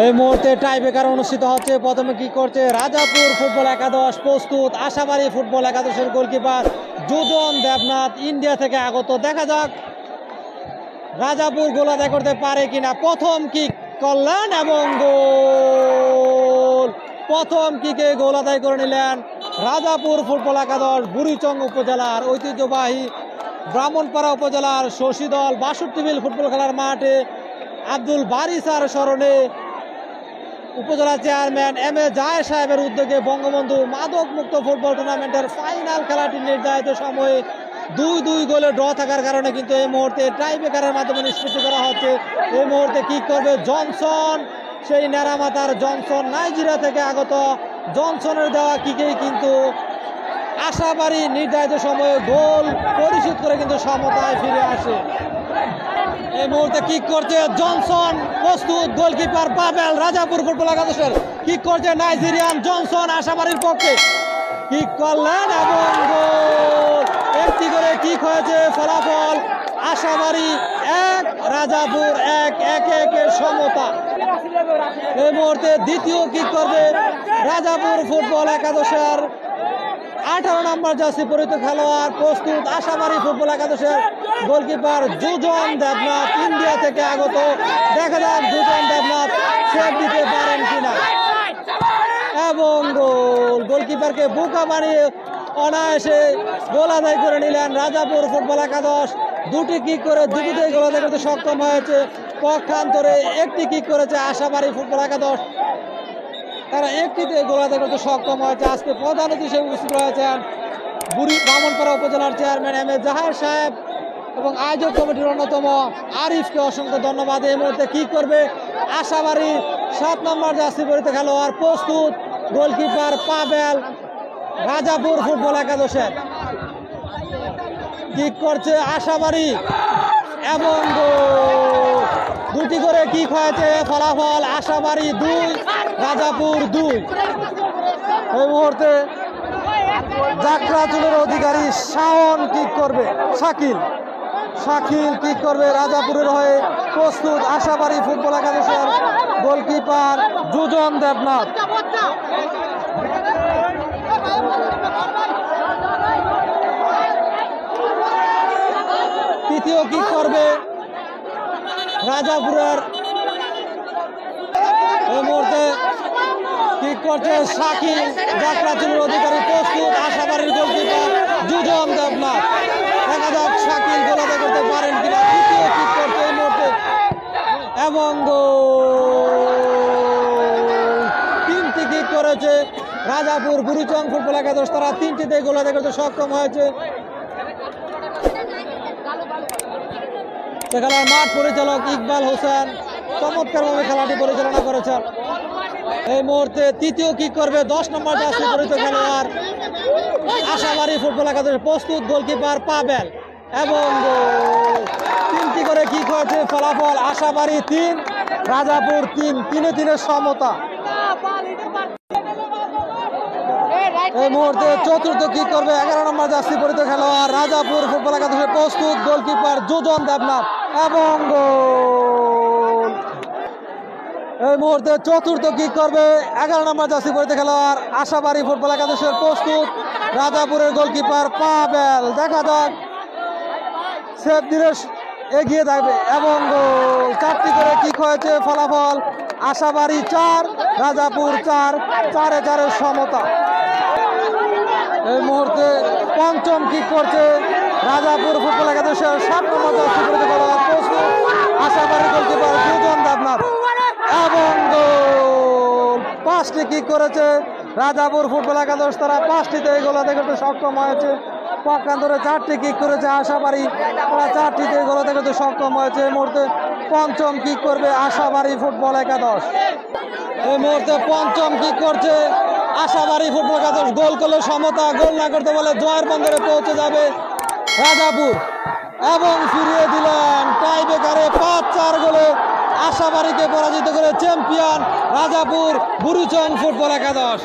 এই মুহূর্তে tie breaker অনুষ্ঠিত হচ্ছে। প্রথমে কি করছে রাজাপুর ফুটবল একাদশ, প্রস্তুত আশাবাড়ি ফুটবল একাদশের গোলকিপার যুজন দেবনাথ ইন্ডিয়া থেকে আগত। দেখা যাক রাজাপুর গোল আদায় করতে পারে কিনা। প্রথম কিক করলেন এবং গোল। প্রথম কিকে গোল আদায় করে নিলেন রাজাপুর ফুটবল একাদশ। বুড়িচং উপজেলার ঐতিহ্যবাহী ব্রাহ্মণপাড়া উপজেলার শশীদল ৬২ মিল ফুটবল খেলার মাঠে আব্দুল বারি স্যার স্মরণে উপজেলা চেয়ারম্যান এম এ জাহের সাহেবের উদ্যোগে বঙ্গবন্ধু মাদক মুক্ত ফুটবল টুর্নামেন্টের ফাইনাল খেলাটি নির্ধারিত সময়ে ২-২ গোলে ড্র থাকার কারণে কিন্তু এই মুহূর্তে টাই ব্রেকারের মাধ্যমে নিষ্পত্তি করা হচ্ছে। এই মুহূর্তে কিক করবে জনসন, সেই নেরামাতার জনসন, নাইজেরিয়া থেকে আগত। জনসনের দেওয়া কিকেই কিন্তু আশাবাড়ি নির্ধারিত সময়ে গোল পরিশোধ করে কিন্তু সমতায় ফিরে আসে। এই মুহূর্তে কিক করছে জনসন, প্রস্তুত গোলকিপার পাবেল রাজাপুর ফুটবল একাদশের। কিক করছে নাইজেরিয়ান জনসন আশাবাড়ির পক্ষে, কিক করলেন এবং গোল। একটি করে কিক হয়েছে, ফলাফল আশাবাড়ি ১, রাজাপুর ১, ১-১ সমতা। এই মুহূর্তে দ্বিতীয় কিক করবে রাজাপুর ফুটবল একাদশের ১৮ নম্বর জার্সি পরিহিত খেলোয়াড়, প্রস্তুত আশাবাড়ি ফুটবল একাদশের গোলকিপার যুজন দেবনাথ ইন্ডিয়া থেকে আগত। দেখা যাক যুজন দেবনাথ সেভ দিতে পারেন কিনা এবং গোল। গোলকিপারকে বোকা বানিয়ে অনায়াসে গোল আদায় করে নিলেন রাজাপুর ফুটবল একাদশ। দুটি কিক করে দুটিতেই গোল আদায় করতে সক্ষম হয়েছে। পক্ষান্তরে একটি কিক করেছে আশাবাড়ি ফুটবল একাদশ, তারা একটিতে গোল আদায় করতে সক্ষম হয়েছে। আজকে প্রধান অতিথি হিসেবে উপস্থিত রয়েছেন ব্রাহ্মণপাড়া উপজেলার চেয়ারম্যান এম এ জাহের সাহেব এবং আয়োজক কমিটির অন্যতম আরিফকে অসংখ্য ধন্যবাদ। এই মুহূর্তে কি করবে আশাবাড়ি ৭ নম্বর জার্সি পরিহিত খেলোয়াড়, প্রস্তুত গোলকিপার পাবেল রাজাপুর ফুটবল একাদশের। কিক করছে আশাবাড়ি এবং দুটি করে কিক হয়েছে, ফলাফল আশাবাড়ি ২, রাজাপুর ২। এই মুহূর্তে যাত্রা চুলের অধিকারী শাওন কিক করবে, শাকিল কিক করবে রাজাপুরের হয়ে, প্রস্তুত আশাবাড়ি ফুটবল একাদশের গোলকিপার যুজন দেবনাথ। তৃতীয় কিক করবে রাজাপুরের। এই মুহূর্তে কিক করছে শাকিল, যাত্রা চুলের অধিকারী, প্রস্তুত আশাবাড়ির গোলকিপার যুজন দেবনাথ। দেখা যাক শাকিল গোল আদায় করতে পারেন কিনা। তৃতীয় কিক করছে এই মুহূর্তে এবং তিনটি কিক করেছে রাজাপুর বুড়িচং ফুটবল একাদশ, তারা তিনটিতে গোল আদায় করতে সক্ষম হয়েছে। সেখানে মাঠ পরিচালক ইকবাল হোসেন চমৎকারভাবে খেলাটি পরিচালনা করেছেন। এই মুহূর্তে তৃতীয় কিক করবে ১০ নম্বর জার্সি পরিহিত খেলোয়াড় আশাবাড়ি ফুটবল একাদশের, প্রস্তুত গোলকিপার পাবেল এবং তিনটি করে কিক হয়েছে, ফলাফল আশাবাড়ি ৩, রাজাপুর ৩, ৩-৩ সমতা। এই মুহূর্তে চতুর্থ কিক করবে ১১ নম্বর জার্সি পরিহিত খেলোয়াড় রাজাপুর ফুটবল একাদশের, প্রস্তুত গোলকিপার যুজন দেবনাথ এবং গোল। এই মুহূর্তে চতুর্থ কিক করবে ১১ নম্বর জার্সি পরিহিত খেলোয়াড় আশাবাড়ি ফুটবল একাদশের, প্রস্তুত রাজাপুরের গোলকিপার পাবেল। দেখা যাক সেভ দিলে এগিয়ে থাকবে এবং গোল। ৪টি করে কিক হয়েছে, ফলাফল আশাবাড়ি ৪, রাজাপুর ৪, ৪-৪ সমতা। এই মুহূর্তে পঞ্চম কিক করছে রাজাপুর ফুটবল একাদশের ৭ নম্বর জার্সি পরিহিত খেলোয়াড়, প্রস্তুত আশাবাড়ির গোলকিপার যুজন দেবনাথ এবং গোল। ৫টি কিক করেছে রাজাপুর ফুটবল একাদশ, তারা ৫টিতে গোল আদায় করতে সক্ষম হয়েছে। পক্ষান্তরে ৪টি কিক করেছে আশাবাড়ি, তারা ৪টিতে গোল আদায় করতে সক্ষম হয়েছে। এই মুহূর্তে পঞ্চম কিক করবে আশাবাড়ি ফুটবল একাদশ। এই মুহূর্তে পঞ্চম কিক করছে আশাবাড়ি ফুটবল একাদশ। গোল করলে সমতা, গোল না করতে বলে জয়ের বন্দরে পৌঁছে যাবে রাজাপুর এবং ফিরিয়ে দিলেন টাই ব্রেকারে ৫-৪ গোলে আশাবাড়িকে পরাজিত করে চ্যাম্পিয়ন রাজাপুর বুড়িচং ফুটবল একাদশ।